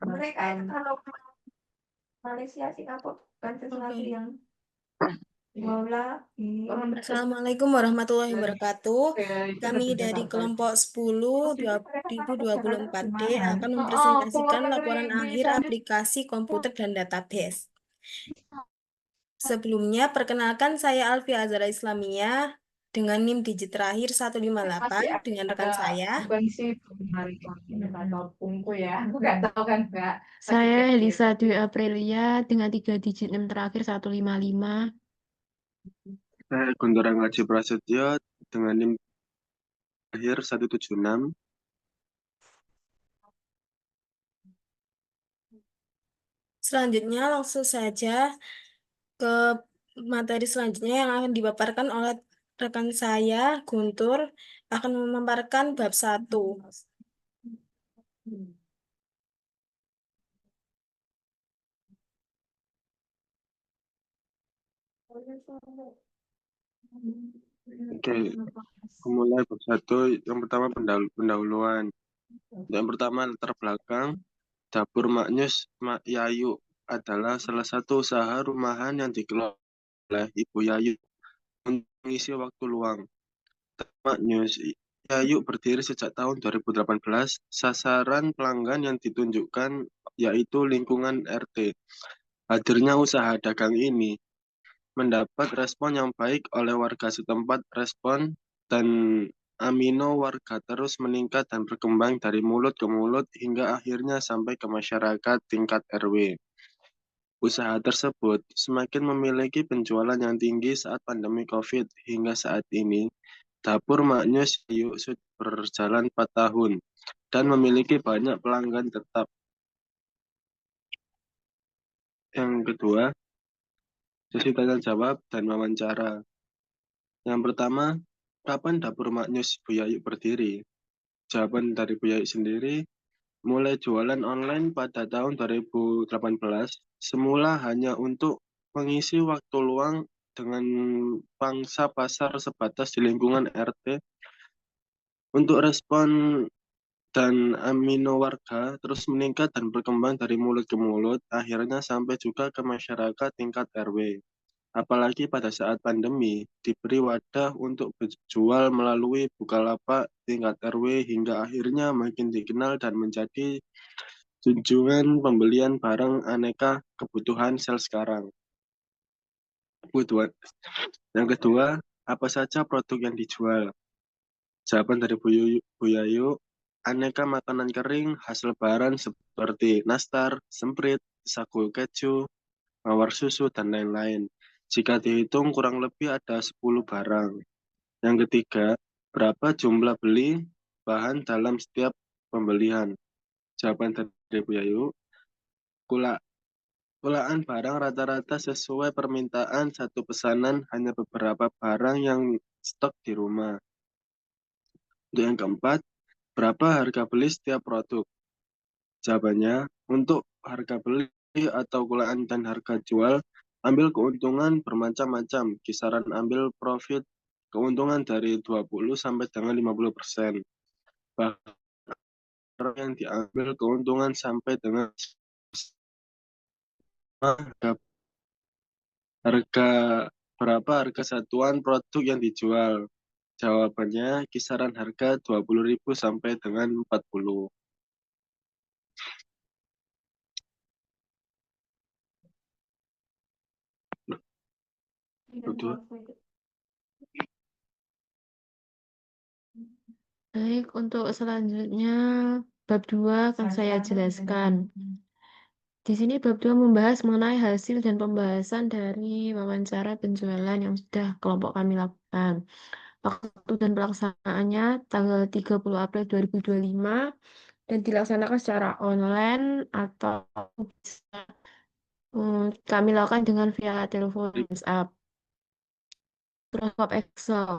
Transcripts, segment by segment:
Mereka kalau Malaysia Singapura kan sesuatu Oke. yang Assalamualaikum warahmatullahi wabarakatuh. Kami dari kelompok 10 2024D akan mempresentasikan laporan akhir aplikasi komputer dan database. Sebelumnya, perkenalkan saya Alfia Azhara Islamiyah dengan NIM digit terakhir 158 dengan rekan saya. bukan sih atau pungku ya, aku nggak tahu kan Mbak. Saya Lisa Dwi Aprilia dengan 3 digit NIM terakhir 155. Saya Guntur Anggaji Prasetyo dengan NIM terakhir 176. Selanjutnya langsung saja ke materi selanjutnya yang akan dipaparkan oleh rekan saya, Guntur, akan memaparkan bab 1. Oke, mulai bab 1. Yang pertama pendahuluan. Yang pertama latar belakang. Dapur Maknyus Mak Yayu adalah salah satu usaha rumahan yang dikelola oleh Ibu Yayu untuk mengisi waktu luang. Maknyus Yayu berdiri sejak tahun 2018. Sasaran pelanggan yang ditunjukkan yaitu lingkungan RT. Hadirnya usaha dagang ini mendapat respon yang baik oleh warga setempat. Respon dan amino warga terus meningkat dan berkembang dari mulut ke mulut hingga akhirnya sampai ke masyarakat tingkat RW. Usaha tersebut semakin memiliki penjualan yang tinggi saat pandemi COVID hingga saat ini. Dapur Maknyus Yayu sudah berjalan 4 tahun dan memiliki banyak pelanggan tetap. Yang kedua, sesi tanya jawab dan wawancara. Yang pertama, kapan Dapur Maknyus Bu Yayu berdiri? Jawaban dari Bu Yayu sendiri, mulai jualan online pada tahun 2018, semula hanya untuk mengisi waktu luang dengan pangsa pasar sebatas di lingkungan RT. Untuk respon dan amino warga terus meningkat dan berkembang dari mulut ke mulut, akhirnya sampai juga ke masyarakat tingkat RW. Apalagi pada saat pandemi, diberi wadah untuk berjual melalui Bukalapak tingkat RW hingga akhirnya makin dikenal dan menjadi junjungan pembelian barang aneka kebutuhan sel sekarang. Kebutuhan. Yang kedua, apa saja produk yang dijual? Jawaban dari Bu Yayu, aneka makanan kering khas lebaran seperti nastar, semprit, sagu keju, mawar susu, dan lain-lain. Jika dihitung kurang lebih ada 10 barang. Yang ketiga, berapa jumlah beli bahan dalam setiap pembelian? Jawaban dari Bu Yayu, kulaan barang rata-rata sesuai permintaan satu pesanan, hanya beberapa barang yang stok di rumah. Untuk yang keempat, berapa harga beli setiap produk? Jawabannya, untuk harga beli atau kulaan dan harga jual, ambil keuntungan bermacam-macam. Kisaran ambil profit keuntungan dari 20 sampai dengan 50%. Bahkan yang diambil keuntungan sampai dengan harga berapa harga satuan produk yang dijual? Jawabannya kisaran harga 20.000 sampai dengan 40. Betul. Baik, untuk selanjutnya bab 2 akan saya jelaskan. Di sini bab 2 membahas mengenai hasil dan pembahasan dari wawancara penjualan yang sudah kelompok kami lakukan. Waktu dan pelaksanaannya tanggal 30 April 2025 dan dilaksanakan secara online atau bisa kami lakukan dengan via telepon WhatsApp. Microsoft Excel.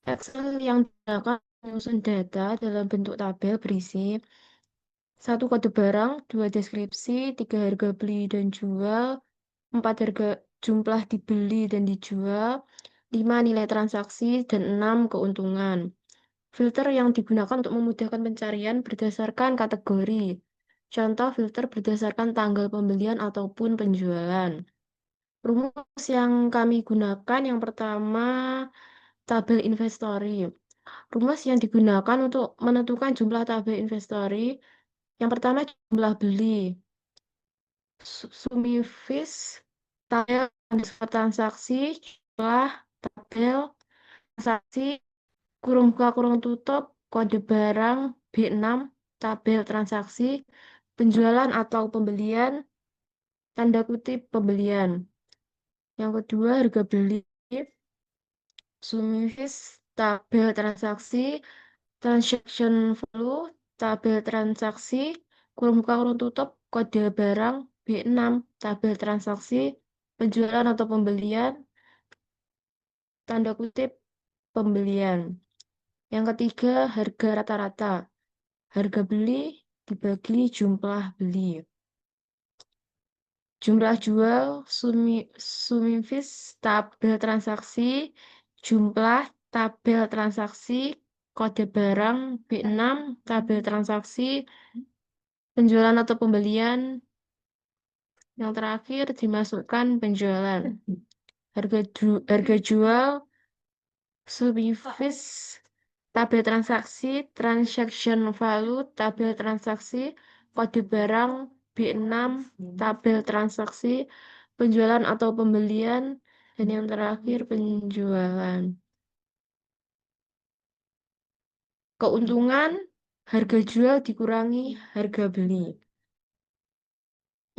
Excel yang digunakan menyusun data dalam bentuk tabel berisi 1 kode barang, 2 deskripsi, 3 harga beli dan jual, 4 harga jumlah dibeli dan dijual, 5 nilai transaksi, dan 6 keuntungan. Filter yang digunakan untuk memudahkan pencarian berdasarkan kategori. Contoh filter berdasarkan tanggal pembelian ataupun penjualan. Rumus yang kami gunakan yang pertama tabel inventory. Rumus yang digunakan untuk menentukan jumlah tabel inventory. Yang pertama jumlah beli. Sumifis tabel underscore transaksi jumlah tabel transaksi kurung buka kurung tutup kode barang B6 tabel transaksi penjualan atau pembelian tanda kutip pembelian. Yang kedua harga beli Sumifis tabel transaksi transaction value tabel transaksi kurung buka kurung tutup kode barang B6 tabel transaksi penjualan atau pembelian tanda kutip pembelian. Yang ketiga harga rata-rata harga beli dibagi jumlah beli. Jumlah jual Sumifis tabel transaksi jumlah tabel transaksi kode barang B6 tabel transaksi penjualan atau pembelian yang terakhir dimasukkan penjualan harga jual Sumifis tabel transaksi transaction value tabel transaksi kode barang B6 tabel transaksi penjualan atau pembelian dan yang terakhir penjualan. Keuntungan harga jual dikurangi harga beli.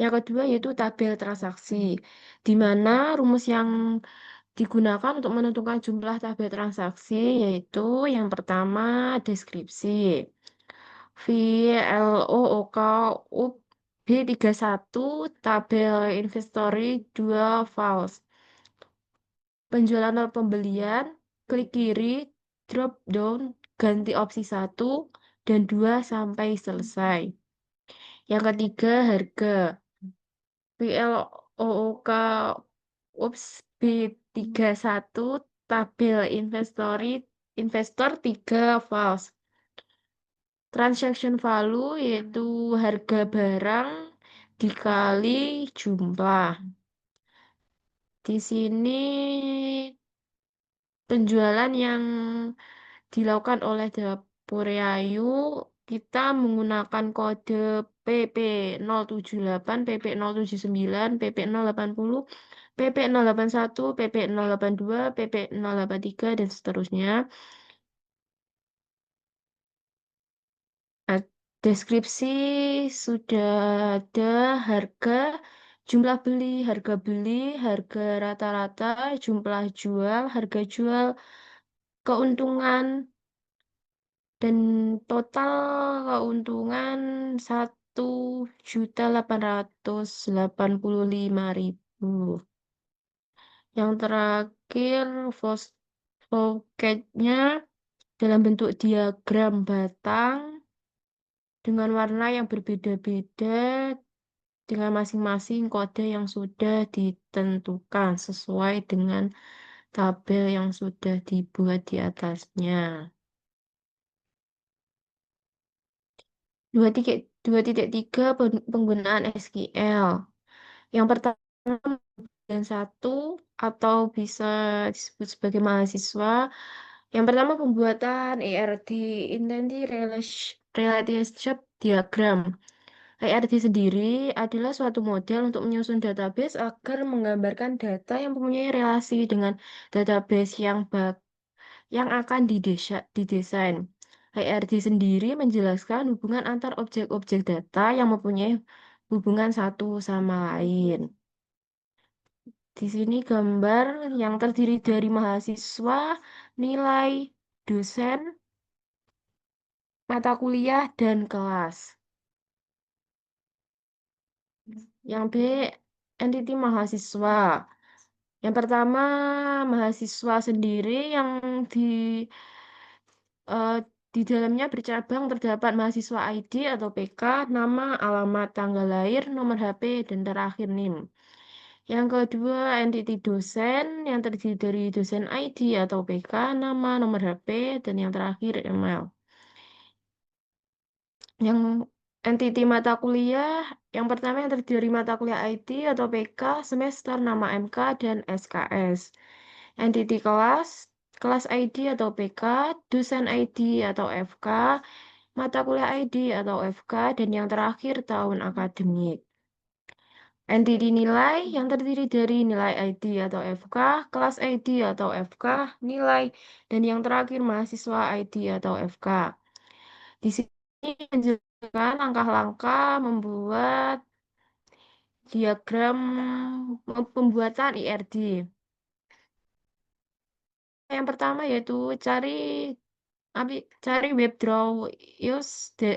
Yang kedua yaitu tabel transaksi, di mana rumus yang digunakan untuk menentukan jumlah tabel transaksi yaitu yang pertama deskripsi. VLOOK UP B31 tabel inventory 2 files. Penjualan atau pembelian, klik kiri, drop down, ganti opsi 1 dan 2 sampai selesai. Yang ketiga harga. PLOOK UPS B31 tabel investor 3 files. Transaction value yaitu harga barang dikali jumlah. Di sini penjualan yang dilakukan oleh Daporeayu kita menggunakan kode PP078, PP079, PP080, PP081, PP082, PP083 dan seterusnya. Deskripsi sudah ada harga, jumlah beli, harga rata-rata, jumlah jual, harga jual, keuntungan, dan total keuntungan 1.885.000. Yang terakhir, vocabnya dalam bentuk diagram batang dengan warna yang berbeda-beda dengan masing-masing kode yang sudah ditentukan sesuai dengan tabel yang sudah dibuat di atasnya. 2.3 penggunaan SQL. Yang pertama dan 1 atau bisa disebut sebagai mahasiswa. Yang pertama pembuatan ERD Intended Relationship Diagram. ERD sendiri adalah suatu model untuk menyusun database agar menggambarkan data yang mempunyai relasi dengan database yang akan didesain. HRD sendiri menjelaskan hubungan antar objek-objek data yang mempunyai hubungan satu sama lain. Di sini gambar yang terdiri dari mahasiswa, nilai, dosen, mata kuliah, dan kelas. Yang B, entiti mahasiswa. Yang pertama, mahasiswa sendiri yang eh, di dalamnya bercabang terdapat mahasiswa ID atau PK, nama, alamat, tanggal lahir, nomor HP, dan terakhir NIM. Yang kedua, entiti dosen yang terdiri dari dosen ID atau PK, nama, nomor HP, dan yang terakhir email. Yang entiti mata kuliah. Yang pertama yang terdiri dari mata kuliah IT atau PK, semester, nama MK, dan SKS. Entiti kelas, kelas ID atau PK, dosen ID atau FK, mata kuliah ID atau FK, dan yang terakhir tahun akademik. Entiti nilai yang terdiri dari nilai ID atau FK, kelas ID atau FK, nilai, dan yang terakhir mahasiswa ID atau FK. Di sini menjelaskan langkah-langkah membuat diagram pembuatan IRD. Yang pertama yaitu cari WebDraw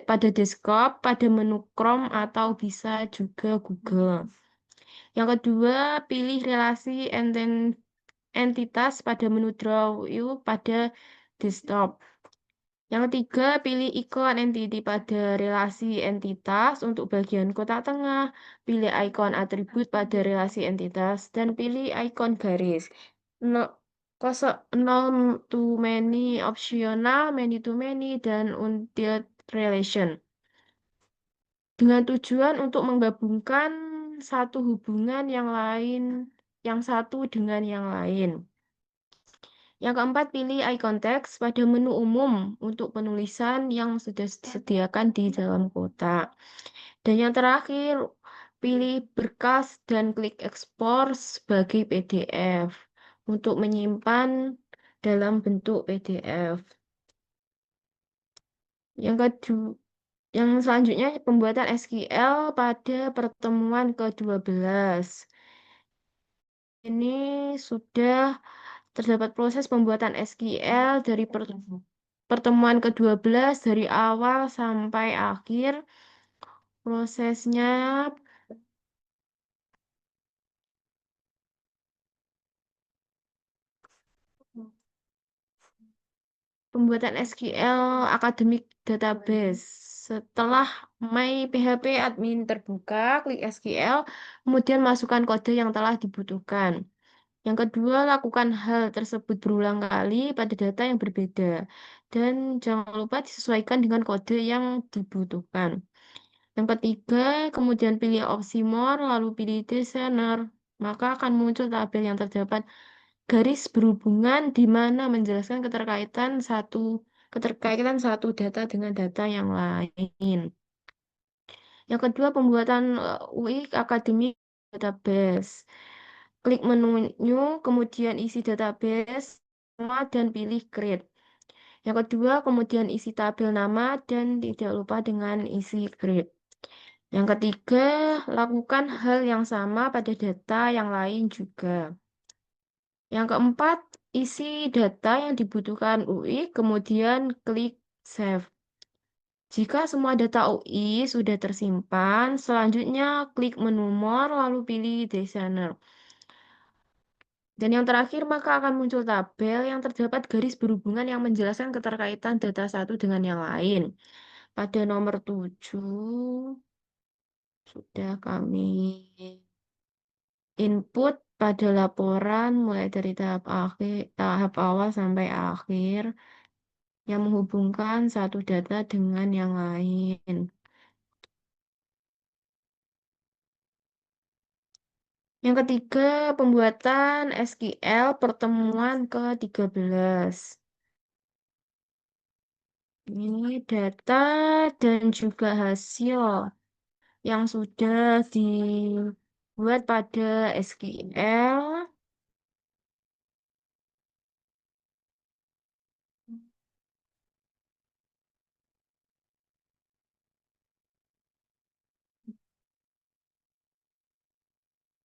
pada desktop, pada menu Chrome atau bisa juga Google. Yang kedua, pilih relasi entitas pada menu Draw pada desktop. Yang ketiga, pilih ikon entity pada relasi entitas untuk bagian kotak tengah, pilih ikon atribut pada relasi entitas, dan pilih ikon garis. No, 0 to many, optional, many to many, dan until relation. Dengan tujuan untuk menggabungkan satu hubungan yang satu dengan yang lain. Yang keempat, pilih icon text pada menu umum untuk penulisan yang sudah disediakan di dalam kotak. Dan yang terakhir, pilih berkas dan klik ekspor sebagai PDF untuk menyimpan dalam bentuk PDF. Yang kedua, yang selanjutnya pembuatan SQL pada pertemuan ke-12. Ini sudah terdapat proses pembuatan SQL dari pertemuan ke-12 dari awal sampai akhir. Prosesnya pembuatan SQL Academic Database. Setelah My PHP admin terbuka, klik SQL, kemudian masukkan kode yang telah dibutuhkan. Yang kedua, lakukan hal tersebut berulang kali pada data yang berbeda. Dan jangan lupa disesuaikan dengan kode yang dibutuhkan. Yang ketiga, kemudian pilih opsi More, lalu pilih Designer. Maka akan muncul tabel yang terdapat garis berhubungan di mana menjelaskan keterkaitan satu data dengan data yang lain. Yang kedua, pembuatan UI Academic Database. Klik menunya, kemudian isi database nama dan pilih create. Yang kedua, kemudian isi tabel nama dan tidak lupa dengan isi create. Yang ketiga, lakukan hal yang sama pada data yang lain juga. Yang keempat, isi data yang dibutuhkan UI, kemudian klik save. Jika semua data UI sudah tersimpan, selanjutnya klik menu More, lalu pilih Designer. Dan yang terakhir, maka akan muncul tabel yang terdapat garis berhubungan yang menjelaskan keterkaitan data satu dengan yang lain. Pada nomor 7, sudah kami input pada laporan mulai dari tahap awal sampai akhir yang menghubungkan satu data dengan yang lain. Yang ketiga, pembuatan SQL pertemuan ke-13. Ini data dan juga hasil yang sudah dibuat pada SQL.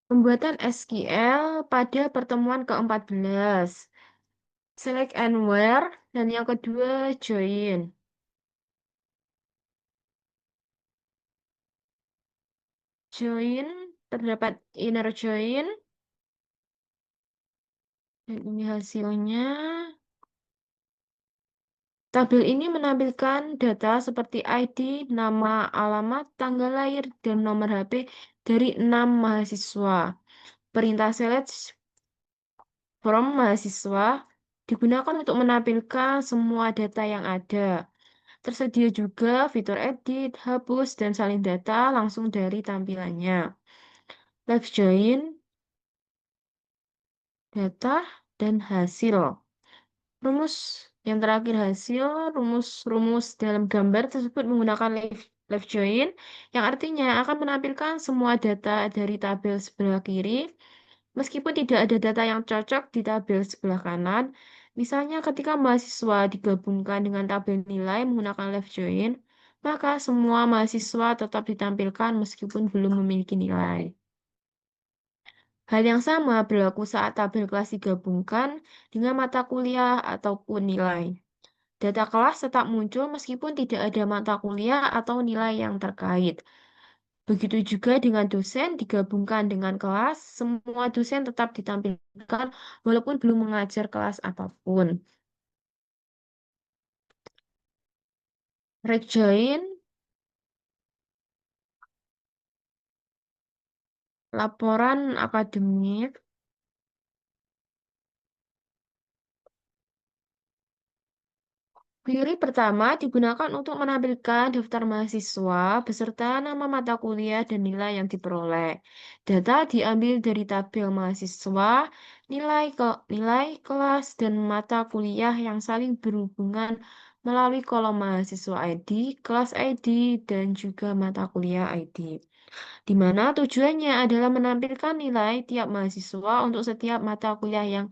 Pembuatan SQL pada pertemuan ke-14. Select and where, dan yang kedua join. Join, terdapat inner join. Dan ini hasilnya. Tabel ini menampilkan data seperti ID, nama, alamat, tanggal lahir, dan nomor HP dari 6 mahasiswa. Perintah select from mahasiswa digunakan untuk menampilkan semua data yang ada. Tersedia juga fitur edit, hapus, dan salin data langsung dari tampilannya. Live join, data, dan hasil. Rumus yang terakhir hasil, rumus dalam gambar tersebut menggunakan live join, yang artinya akan menampilkan semua data dari tabel sebelah kiri, meskipun tidak ada data yang cocok di tabel sebelah kanan. Misalnya ketika mahasiswa digabungkan dengan tabel nilai menggunakan live join, maka semua mahasiswa tetap ditampilkan meskipun belum memiliki nilai. Hal yang sama berlaku saat tabel kelas digabungkan dengan mata kuliah ataupun nilai. Data kelas tetap muncul meskipun tidak ada mata kuliah atau nilai yang terkait. Begitu juga dengan dosen digabungkan dengan kelas, semua dosen tetap ditampilkan walaupun belum mengajar kelas apapun. Rejoin, laporan akademik, Query pertama digunakan untuk menampilkan daftar mahasiswa beserta nama mata kuliah dan nilai yang diperoleh. Data diambil dari tabel mahasiswa, nilai kelas, dan mata kuliah yang saling berhubungan melalui kolom mahasiswa ID, kelas ID, dan juga mata kuliah ID. Di mana tujuannya adalah menampilkan nilai tiap mahasiswa untuk setiap mata kuliah yang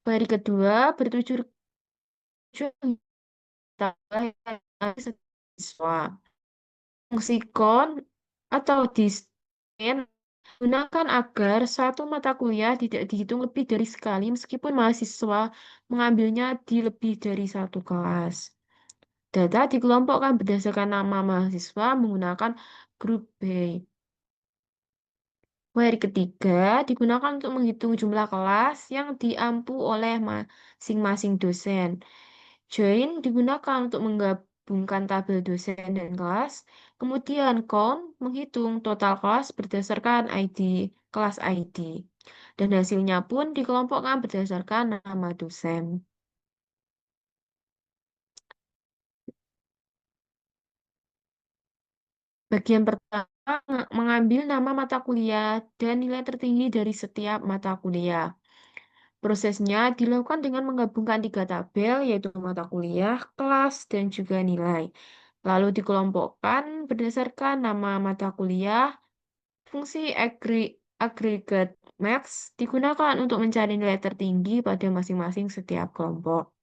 Query kedua bertujuan siswa. Fungsi kon atau distin gunakan agar satu mata kuliah tidak dihitung lebih dari sekali meskipun mahasiswa mengambilnya di lebih dari satu kelas. Data dikelompokkan berdasarkan nama mahasiswa menggunakan grup B. Query ketiga digunakan untuk menghitung jumlah kelas yang diampu oleh masing-masing dosen. Join digunakan untuk menggabungkan tabel dosen dan kelas. Kemudian count menghitung total kelas berdasarkan ID, kelas ID. Dan hasilnya pun dikelompokkan berdasarkan nama dosen. Bagian pertama mengambil nama mata kuliah dan nilai tertinggi dari setiap mata kuliah. Prosesnya dilakukan dengan menggabungkan 3 tabel, yaitu mata kuliah, kelas, dan juga nilai. Lalu dikelompokkan berdasarkan nama mata kuliah. Fungsi aggregate max digunakan untuk mencari nilai tertinggi pada masing-masing setiap kelompok.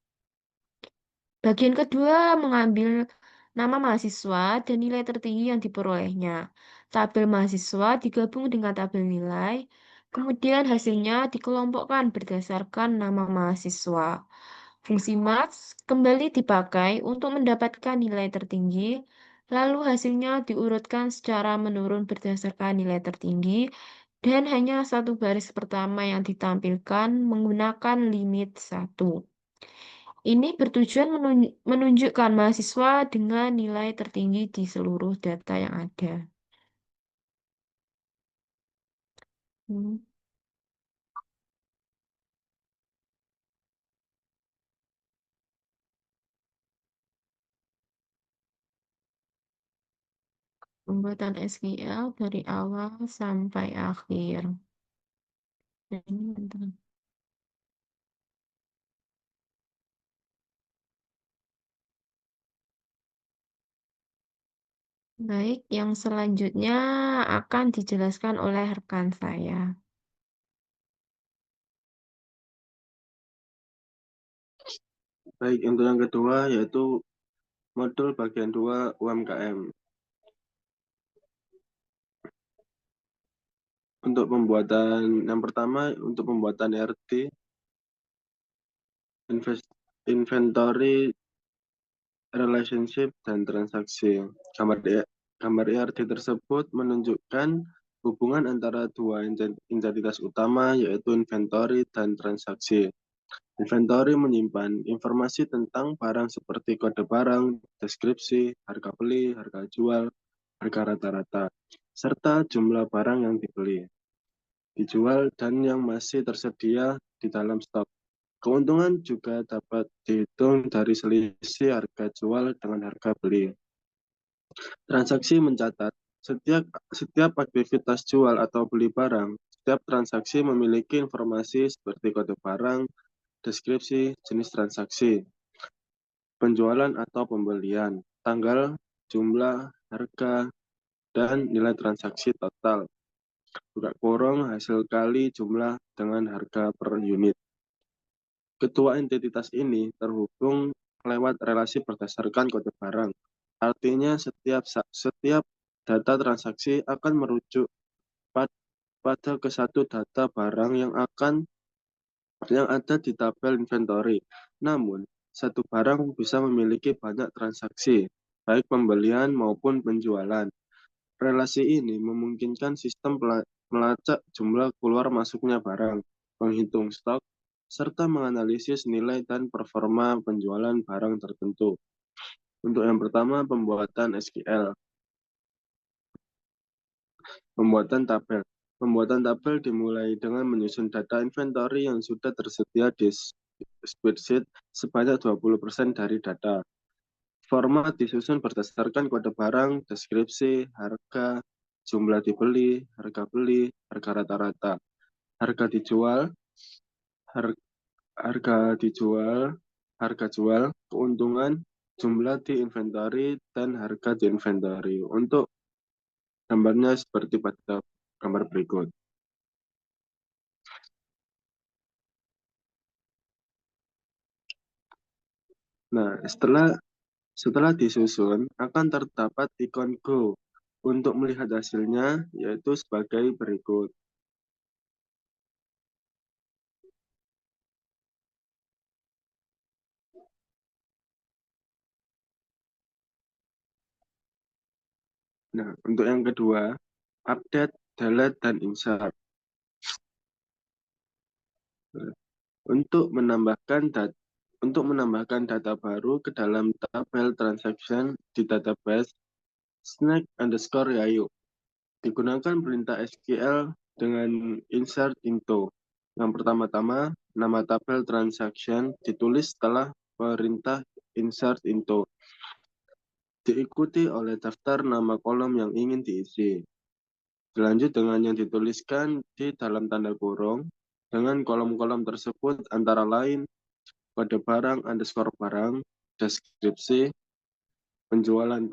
Bagian kedua mengambil nama mahasiswa dan nilai tertinggi yang diperolehnya. Tabel mahasiswa digabung dengan tabel nilai, kemudian hasilnya dikelompokkan berdasarkan nama mahasiswa. Fungsi max kembali dipakai untuk mendapatkan nilai tertinggi, lalu hasilnya diurutkan secara menurun berdasarkan nilai tertinggi, dan hanya satu baris pertama yang ditampilkan menggunakan limit 1. Ini bertujuan menunjukkan mahasiswa dengan nilai tertinggi di seluruh data yang ada. Hmm. Pembuatan SQL dari awal sampai akhir. Ini bentar. Baik, yang selanjutnya akan dijelaskan oleh rekan saya. Baik, untuk yang kedua yaitu modul bagian 2 UMKM. Untuk pembuatan yang pertama, untuk pembuatan ERT, inventory, relationship, dan transaksi. Gambar ERT tersebut menunjukkan hubungan antara dua entitas utama, yaitu inventory dan transaksi. Inventory menyimpan informasi tentang barang seperti kode barang, deskripsi, harga beli, harga jual, harga rata-rata, serta jumlah barang yang dibeli, dijual, dan yang masih tersedia di dalam stok. Keuntungan juga dapat dihitung dari selisih harga jual dengan harga beli. Transaksi mencatat setiap aktivitas jual atau beli barang. Setiap transaksi memiliki informasi seperti kode barang, deskripsi, jenis transaksi, penjualan atau pembelian, tanggal, jumlah, harga, dan nilai transaksi total. Buka kurung hasil kali jumlah dengan harga per unit. Kedua entitas ini terhubung lewat relasi berdasarkan kode barang. Artinya setiap data transaksi akan merujuk pada ke satu data barang yang ada di tabel inventory. Namun, satu barang bisa memiliki banyak transaksi, baik pembelian maupun penjualan. Relasi ini memungkinkan sistem melacak jumlah keluar masuknya barang, menghitung stok, serta menganalisis nilai dan performa penjualan barang tertentu. Untuk yang pertama, pembuatan SQL. Pembuatan tabel. Pembuatan tabel dimulai dengan menyusun data inventory yang sudah tersedia di spreadsheet sebanyak 20% dari data. Format disusun berdasarkan kode barang, deskripsi, harga, jumlah dibeli, harga beli, harga rata-rata, harga dijual, harga jual, keuntungan, jumlah di inventory, dan harga di inventory. Untuk gambarnya seperti pada gambar berikut. Nah, setelah disusun, akan terdapat ikon Go untuk melihat hasilnya, yaitu sebagai berikut. Nah, untuk yang kedua, update, delete, dan insert. Untuk menambahkan data baru ke dalam tabel transaction di database snack_yayu. Digunakan perintah SQL dengan insert into. Yang pertama-tama, nama tabel transaction ditulis setelah perintah insert into. Diikuti oleh daftar nama kolom yang ingin diisi. Dilanjut dengan yang dituliskan di dalam tanda kurung, dengan kolom-kolom tersebut antara lain kode barang underscore barang, deskripsi, penjualan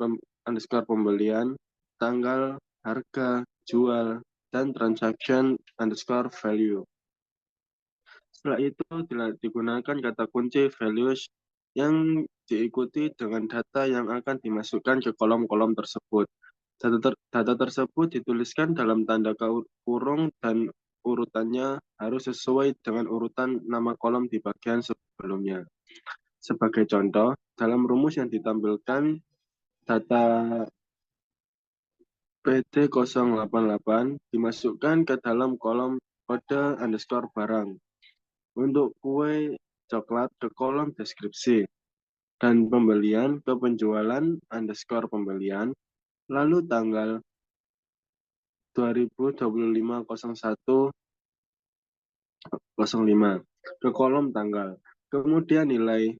underscore pembelian, tanggal, harga, jual, dan transaction underscore value. Setelah itu digunakan kata kunci values yang diikuti dengan data yang akan dimasukkan ke kolom-kolom tersebut. Data tersebut dituliskan dalam tanda kurung dan urutannya harus sesuai dengan urutan nama kolom di bagian sebelumnya. Sebagai contoh, dalam rumus yang ditampilkan, data PD088 dimasukkan ke dalam kolom kode underscore barang. Untuk kue coklat ke kolom deskripsi, dan pembelian ke penjualan underscore pembelian, lalu tanggal 2025/01/05 ke kolom tanggal. Kemudian nilai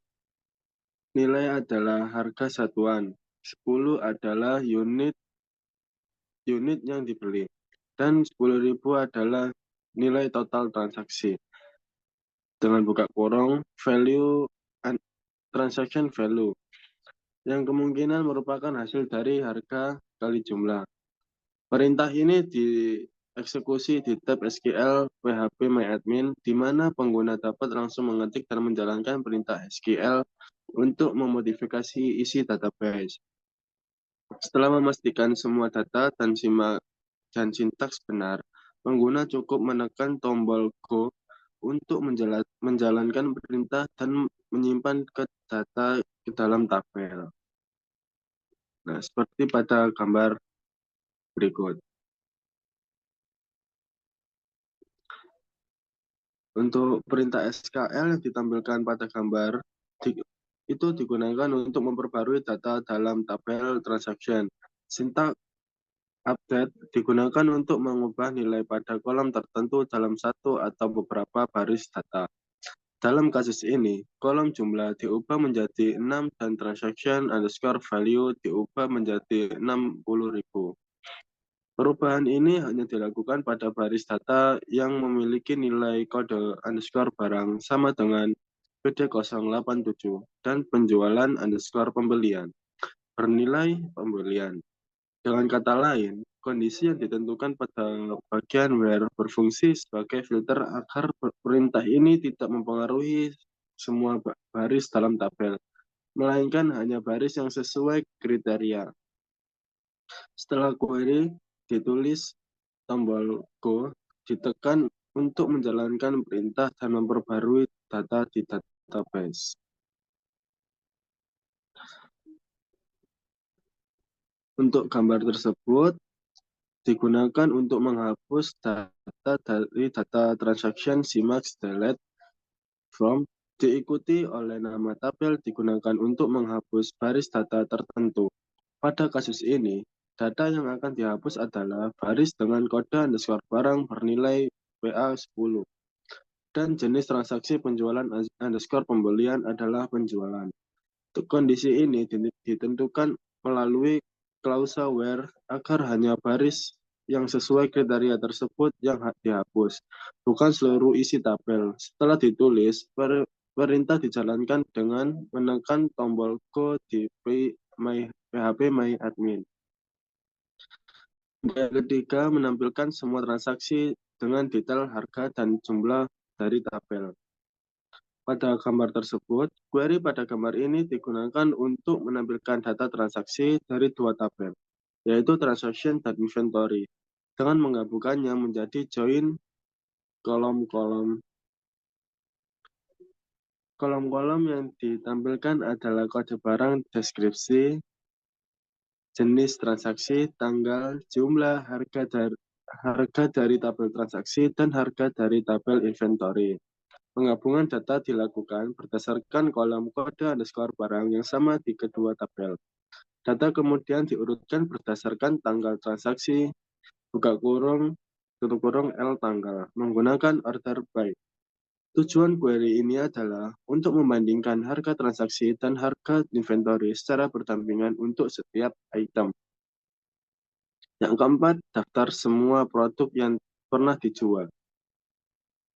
adalah harga satuan, 10 adalah unit yang dibeli, dan 10.000 adalah nilai total transaksi. Dengan buka kurung, value transaction value, yang kemungkinan merupakan hasil dari harga kali jumlah. Perintah ini dieksekusi di tab SQL php_myadmin, di mana pengguna dapat langsung mengetik dan menjalankan perintah SQL untuk memodifikasi isi database. Setelah memastikan semua data dan sintaks benar, pengguna cukup menekan tombol Go untuk menjalankan perintah dan menyimpan data ke dalam tabel. Nah, seperti pada gambar berikut. Untuk perintah SQL yang ditampilkan pada gambar, itu digunakan untuk memperbarui data dalam tabel transaction. Sintaks update digunakan untuk mengubah nilai pada kolom tertentu dalam satu atau beberapa baris data. Dalam kasus ini, kolom jumlah diubah menjadi 6 dan transaction underscore value diubah menjadi 60.000. Perubahan ini hanya dilakukan pada baris data yang memiliki nilai kode underscore barang sama dengan PD087 dan penjualan underscore pembelian bernilai pembelian. Dengan kata lain, kondisi yang ditentukan pada bagian where berfungsi sebagai filter agar perintah ini tidak mempengaruhi semua baris dalam tabel, melainkan hanya baris yang sesuai kriteria. Setelah query ditulis, tombol Go ditekan untuk menjalankan perintah dan memperbarui data di database. Untuk gambar tersebut digunakan untuk menghapus data dari data transaction CMAX delete from, diikuti oleh nama tabel digunakan untuk menghapus baris data tertentu. Pada kasus ini, data yang akan dihapus adalah baris dengan kode underscore barang bernilai WA10 dan jenis transaksi penjualan underscore pembelian adalah penjualan. Untuk kondisi ini ditentukan melalui klausa where agar hanya baris yang sesuai kriteria tersebut yang dihapus, bukan seluruh isi tabel. Setelah ditulis, perintah dijalankan dengan menekan tombol Go di PHP My Admin. Yang ketiga, menampilkan semua transaksi dengan detail harga dan jumlah dari tabel. Pada gambar tersebut, query pada gambar ini digunakan untuk menampilkan data transaksi dari dua tabel, yaitu transaction dan inventory, dengan menggabungkannya menjadi join kolom-kolom. Kolom-kolom yang ditampilkan adalah kode barang, deskripsi, jenis transaksi, tanggal, jumlah, harga dari tabel transaksi, dan harga dari tabel inventory. Penggabungan data dilakukan berdasarkan kolom kode underscore barang yang sama di kedua tabel. Data kemudian diurutkan berdasarkan tanggal transaksi, buka kurung, tutup kurung L tanggal, menggunakan order by. Tujuan query ini adalah untuk membandingkan harga transaksi dan harga inventory secara berdampingan untuk setiap item. Yang keempat, daftar semua produk yang pernah dijual.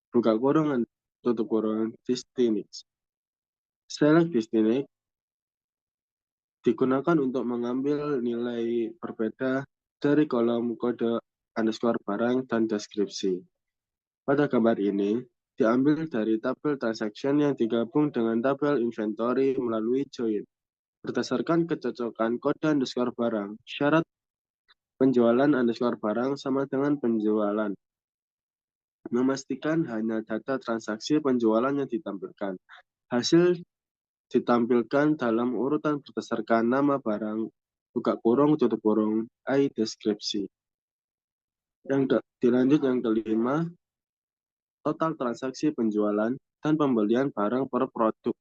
Buka kurung, tutup kurung, destination. Select destination digunakan untuk mengambil nilai berbeda dari kolom kode underscore barang dan deskripsi. Pada gambar ini, diambil dari tabel transaction yang digabung dengan tabel inventory melalui join. Berdasarkan kecocokan kode underscore barang, syarat penjualan underscore barang sama dengan penjualan. Memastikan hanya data transaksi penjualan yang ditampilkan. Hasil ditampilkan dalam urutan berdasarkan nama barang, buka kurung, tutup kurung, deskripsi. Dilanjut yang kelima, total transaksi penjualan dan pembelian barang per produk.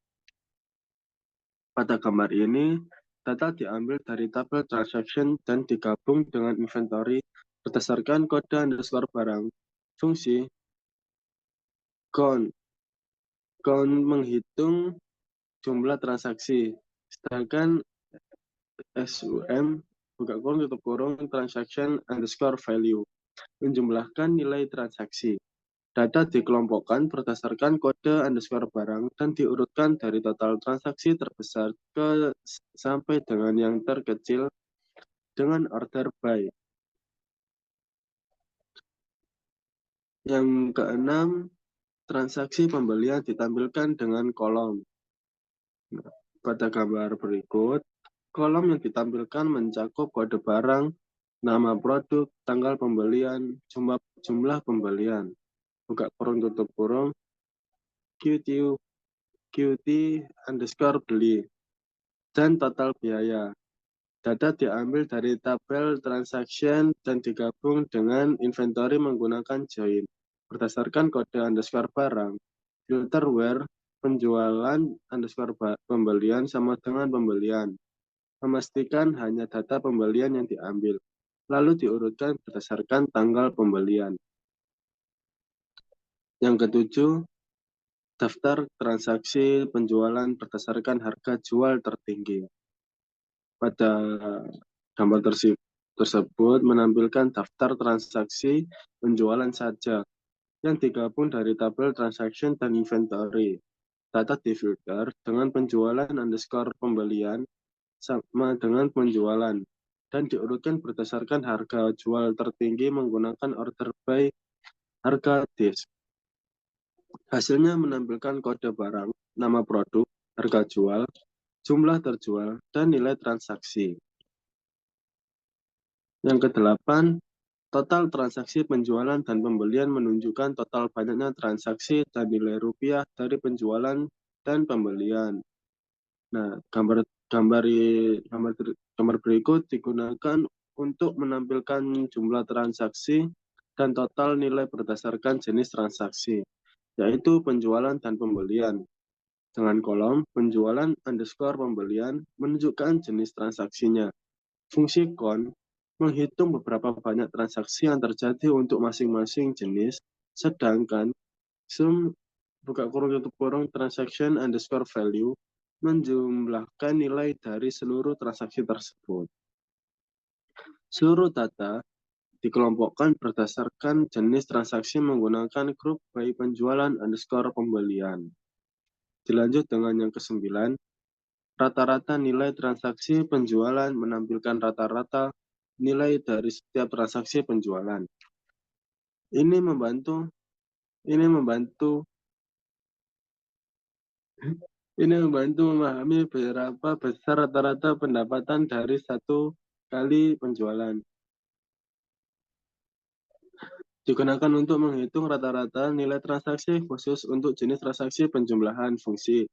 Pada gambar ini, data diambil dari tabel transaction dan digabung dengan inventory berdasarkan kode underscore barang. Fungsi count menghitung jumlah transaksi, sedangkan SUM buka kurung tutup kurung transaction underscore value menjumlahkan nilai transaksi. Data dikelompokkan berdasarkan kode underscore barang dan diurutkan dari total transaksi terbesar ke sampai dengan yang terkecil dengan order by. Yang keenam, transaksi pembelian ditampilkan dengan kolom. Pada gambar berikut, kolom yang ditampilkan mencakup kode barang, nama produk, tanggal pembelian, jumlah pembelian, buka kurung tutup kurung, QT underscore beli, dan total biaya. Data diambil dari tabel transaction dan digabung dengan inventory menggunakan join. Berdasarkan kode underscore barang, filter where penjualan underscore pembelian sama dengan pembelian. Memastikan hanya data pembelian yang diambil, lalu diurutkan berdasarkan tanggal pembelian. Yang ketujuh, daftar transaksi penjualan berdasarkan harga jual tertinggi. Pada gambar tersebut menampilkan daftar transaksi penjualan saja yang digabung dari tabel transaction dan inventory. Data difilter dengan penjualan underscore pembelian sama dengan penjualan dan diurutkan berdasarkan harga jual tertinggi menggunakan order by harga disk. Hasilnya menampilkan kode barang, nama produk, harga jual, jumlah terjual, dan nilai transaksi. Yang kedelapan, total transaksi penjualan dan pembelian menunjukkan total banyaknya transaksi dan nilai rupiah dari penjualan dan pembelian. Nah, gambar berikut digunakan untuk menampilkan jumlah transaksi dan total nilai berdasarkan jenis transaksi, yaitu penjualan dan pembelian. Dengan kolom penjualan underscore pembelian menunjukkan jenis transaksinya. Fungsi count menghitung beberapa banyak transaksi yang terjadi untuk masing-masing jenis, sedangkan sum buka kurung tutup kurung transaction underscore value menjumlahkan nilai dari seluruh transaksi tersebut. Seluruh data dikelompokkan berdasarkan jenis transaksi menggunakan grup by penjualan underscore pembelian. Dilanjut dengan yang ke-9, rata-rata nilai transaksi penjualan menampilkan rata-rata nilai dari setiap transaksi penjualan. Ini membantu memahami berapa besar rata-rata pendapatan dari satu kali penjualan. Digunakan untuk menghitung rata-rata nilai transaksi khusus untuk jenis transaksi penjumlahan fungsi.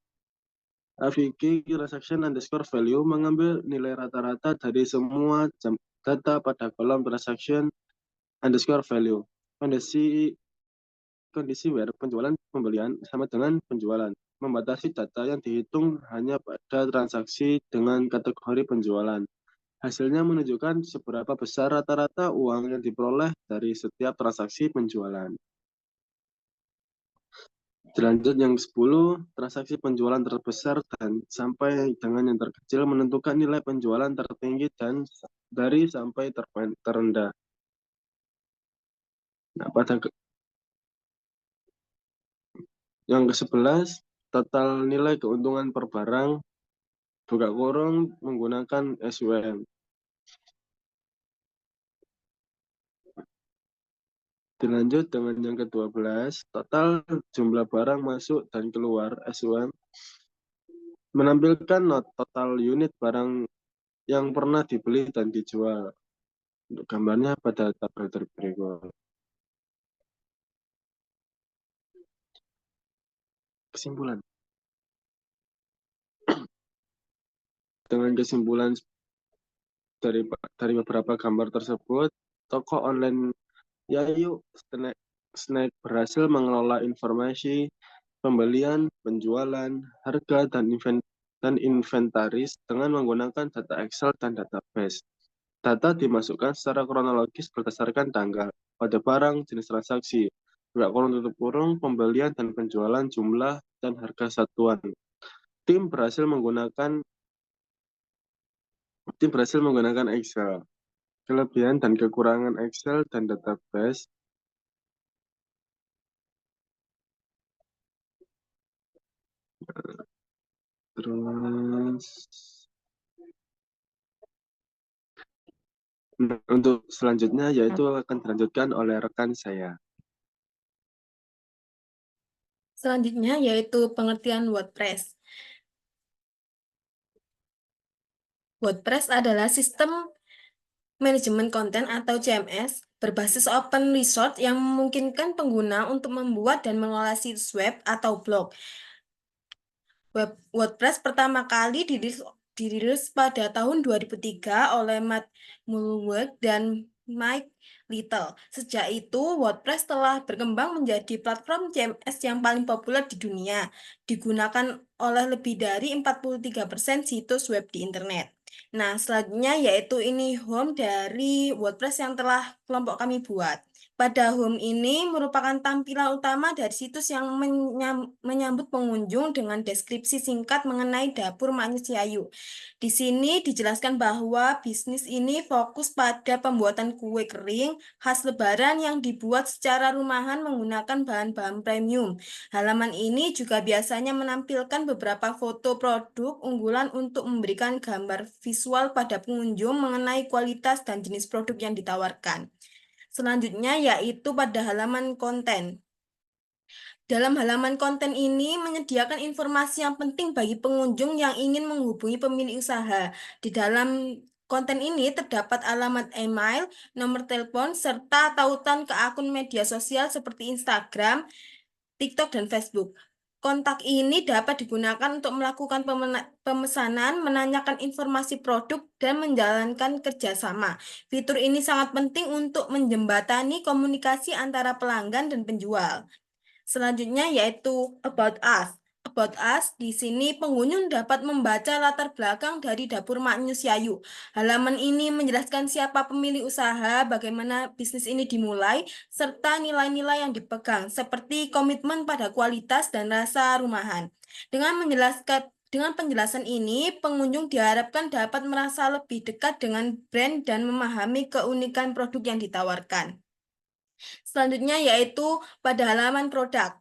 AVG transaction underscore value mengambil nilai rata-rata dari semua data pada kolom transaction underscore value. Kondisi where penjualan pembelian sama dengan penjualan. Membatasi data yang dihitung hanya pada transaksi dengan kategori penjualan. Hasilnya menunjukkan seberapa besar rata-rata uang yang diperoleh dari setiap transaksi penjualan. Dilanjut yang 10, transaksi penjualan terbesar dan sampai dengan yang terkecil menentukan nilai penjualan tertinggi dan dari sampai terendah. Nah, pada yang ke-11, total nilai keuntungan per barang buka kurung menggunakan SUM. Dilanjut dengan yang ke-12, total jumlah barang masuk dan keluar SUM menampilkan total unit barang yang pernah dibeli dan dijual. Untuk gambarnya pada tabel berikut. Kesimpulan. Dengan kesimpulan dari beberapa gambar tersebut, toko online Yayu Snack berhasil mengelola informasi pembelian, penjualan, harga, dan inventaris dengan menggunakan data Excel dan database. Data dimasukkan secara kronologis berdasarkan tanggal, pada barang, jenis transaksi, buka kurung tutup kurung, pembelian dan penjualan, jumlah, dan harga satuan. Tim berhasil menggunakan Excel. Kelebihan dan kekurangan Excel dan database. Terus untuk selanjutnya yaitu akan dilanjutkan oleh rekan saya. Selanjutnya yaitu pengertian WordPress. WordPress adalah sistem manajemen konten atau CMS berbasis open resource yang memungkinkan pengguna untuk membuat dan mengelola situs web atau blog. WordPress pertama kali dirilis pada tahun 2003 oleh Matt Mullenweg dan Mike Little. Sejak itu, WordPress telah berkembang menjadi platform CMS yang paling populer di dunia, digunakan oleh lebih dari 43% situs web di internet. Nah, selanjutnya yaitu ini home dari WordPress yang telah kelompok kami buat. Pada home ini merupakan tampilan utama dari situs yang menyambut pengunjung dengan deskripsi singkat mengenai dapur Maknyus Yayu. Di sini dijelaskan bahwa bisnis ini fokus pada pembuatan kue kering khas Lebaran yang dibuat secara rumahan menggunakan bahan-bahan premium. Halaman ini juga biasanya menampilkan beberapa foto produk unggulan untuk memberikan gambar visual pada pengunjung mengenai kualitas dan jenis produk yang ditawarkan. Selanjutnya yaitu pada halaman konten. Dalam halaman konten ini menyediakan informasi yang penting bagi pengunjung yang ingin menghubungi pemilik usaha. Di dalam konten ini terdapat alamat email, nomor telepon, serta tautan ke akun media sosial seperti Instagram, TikTok, dan Facebook. Kontak ini dapat digunakan untuk melakukan pemesanan, menanyakan informasi produk, dan menjalankan kerjasama. Fitur ini sangat penting untuk menjembatani komunikasi antara pelanggan dan penjual. Selanjutnya yaitu About Us. About Us, di sini pengunjung dapat membaca latar belakang dari dapur Maknyus Yayu. Halaman ini menjelaskan siapa pemilik usaha, bagaimana bisnis ini dimulai, serta nilai-nilai yang dipegang, seperti komitmen pada kualitas dan rasa rumahan. Dengan penjelasan ini, pengunjung diharapkan dapat merasa lebih dekat dengan brand dan memahami keunikan produk yang ditawarkan. Selanjutnya yaitu pada halaman produk.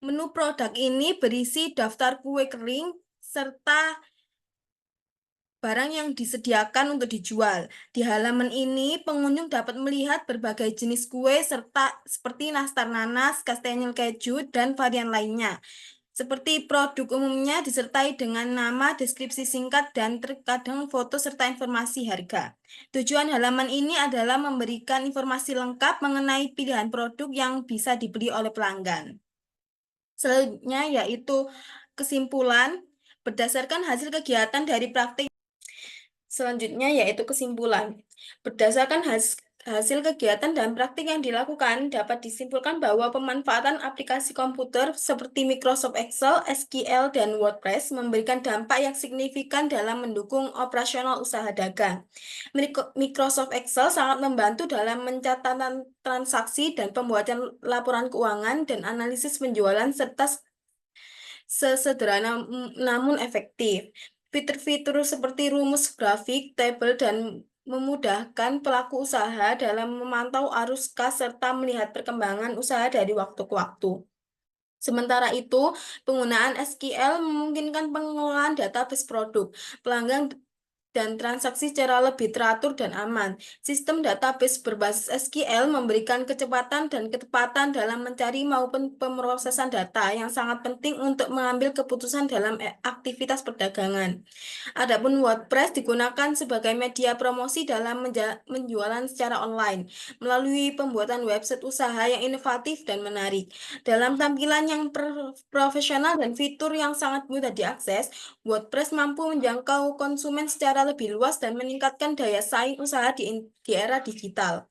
Menu produk ini berisi daftar kue kering serta barang yang disediakan untuk dijual. Di halaman ini, pengunjung dapat melihat berbagai jenis kue serta seperti nastar nanas, kastengel keju, dan varian lainnya. Seperti produk umumnya disertai dengan nama, deskripsi singkat, dan terkadang foto serta informasi harga. Tujuan halaman ini adalah memberikan informasi lengkap mengenai pilihan produk yang bisa dibeli oleh pelanggan. Selanjutnya yaitu kesimpulan berdasarkan hasil kegiatan dari praktik. Selanjutnya yaitu kesimpulan. Berdasarkan hasil kegiatan dan praktik yang dilakukan, dapat disimpulkan bahwa pemanfaatan aplikasi komputer seperti Microsoft Excel, SQL, dan WordPress memberikan dampak yang signifikan dalam mendukung operasional usaha dagang. Microsoft Excel sangat membantu dalam mencatatkan transaksi dan pembuatan laporan keuangan dan analisis penjualan serta sesederhana namun efektif. Fitur-fitur seperti rumus grafik, tabel, dan memudahkan pelaku usaha dalam memantau arus kas serta melihat perkembangan usaha dari waktu ke waktu. Sementara itu, penggunaan SQL memungkinkan pengelolaan database produk, pelanggan, dan transaksi secara lebih teratur dan aman. Sistem database berbasis SQL memberikan kecepatan dan ketepatan dalam mencari maupun pemrosesan data yang sangat penting untuk mengambil keputusan dalam aktivitas perdagangan. Adapun WordPress digunakan sebagai media promosi dalam penjualan secara online melalui pembuatan website usaha yang inovatif dan menarik. Dalam tampilan yang profesional dan fitur yang sangat mudah diakses, WordPress mampu menjangkau konsumen secara lebih luas dan meningkatkan daya saing usaha di era digital.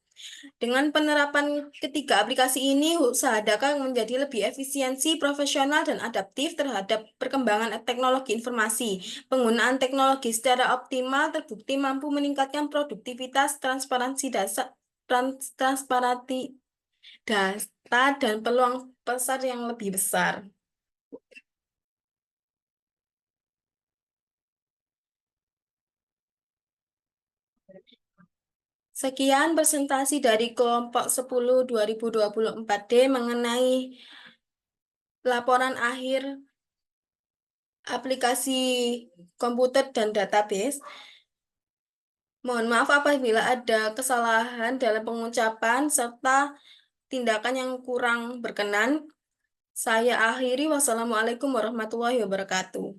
Dengan penerapan ketiga aplikasi ini, usaha dagang menjadi lebih efisiensi, profesional, dan adaptif terhadap perkembangan teknologi informasi. Penggunaan teknologi secara optimal terbukti mampu meningkatkan produktivitas, transparansi data, dan peluang pasar yang lebih besar. Sekian presentasi dari kelompok 10 2024D mengenai laporan akhir aplikasi komputer dan database. Mohon maaf apabila ada kesalahan dalam pengucapan serta tindakan yang kurang berkenan. Saya akhiri. Wassalamualaikum warahmatullahi wabarakatuh.